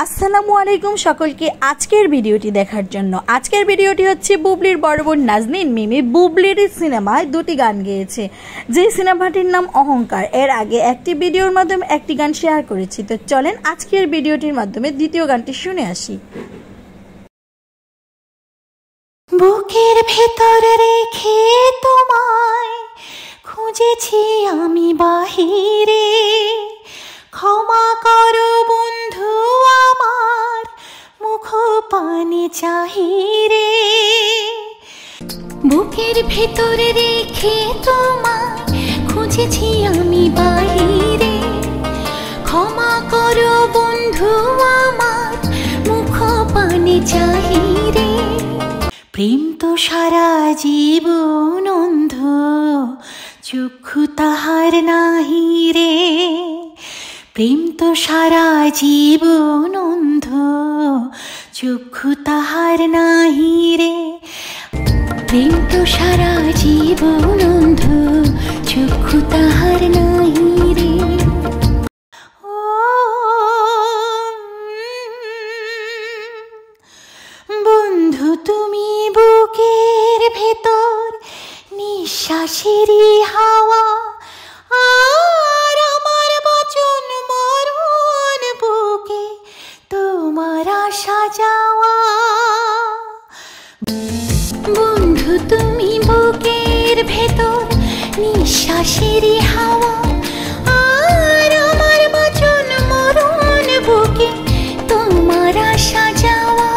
আসসালামু আলাইকুম সকলকে আজকের ভিডিওটি দেখার জন্য। আজকের ভিডিওটি হচ্ছে বুবলির বড় বোন নাজনীন মিমি বুবলির সিনেমায় দুটি গান গেয়েছে, যে সিনেমাটির নাম অহংকার। এর আগে একটি ভিডিওর মাধ্যমে একটি গান শেয়ার করেছি, তো চলেন আজকের ভিডিওটির মাধ্যমে দ্বিতীয় গানটি শুনে আসি। বুকের ভেতর রেখে তোমায় খুঁজেছি আমি বাহিরে, ক্ষমা করো বন্ধু আমার মুখ পানে চাহিরে। বুকের ভেতর রেখে তোমায় খুঁজেছি আমি বাহিরে, ক্ষমা করো বন্ধু আমার মুখ পানে চাহিরে। প্রেম তো সারা জীবন অন্ধ, চক্ষু তাহার নাহি রে। প্রেম তো সারা জীবন অন্ধ, চক্ষু তাহার নাহি রে। প্রেম তো সারা জীবন অন্ধ, চক্ষু তাহার নাহি রে। বন্ধু তুমি বুকের ভেতর নিঃশ্বাসেরই হাওয়া, আর আমার বচন মরণ বুকে তোমার আশা যাওয়া। বন্ধু তুমি বুকের ভেতর নিঃশ্বাসেরই হাওয়া, আর আমার বচন মরণ বুকে তোমার আশা যাওয়া।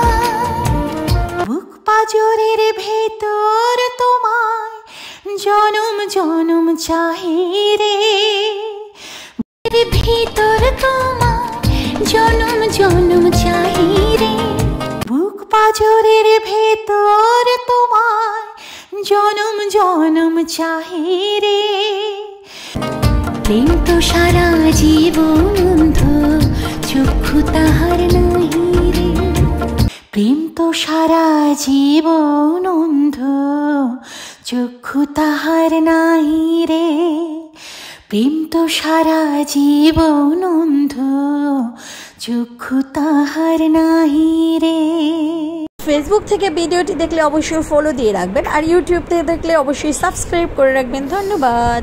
বুক পাজরের ভেতর তোমায় জনম জনম চাহিরে, ভিতর তোমায় জনম জনম চাহিরে। বুক পাজরের ভেতর তোমায় জনম জনম চাহিরে। প্রেম তো সারা জীবন অন্ধ, চক্ষু তাহার নাহি রে। প্রেম তো সারা জীবন অন্ধ, চক্ষু তাহার নাহি রে। প্রেম তো সারা জীবন অন্ধ, চক্ষু তাহার নাহি রে। ফেসবুক থেকে ভিডিওটি দেখলে অবশ্যই ফলো দিয়ে রাখবেন, আর ইউটিউব থেকে দেখলে অবশ্যই সাবস্ক্রাইব করে রাখবেন। ধন্যবাদ।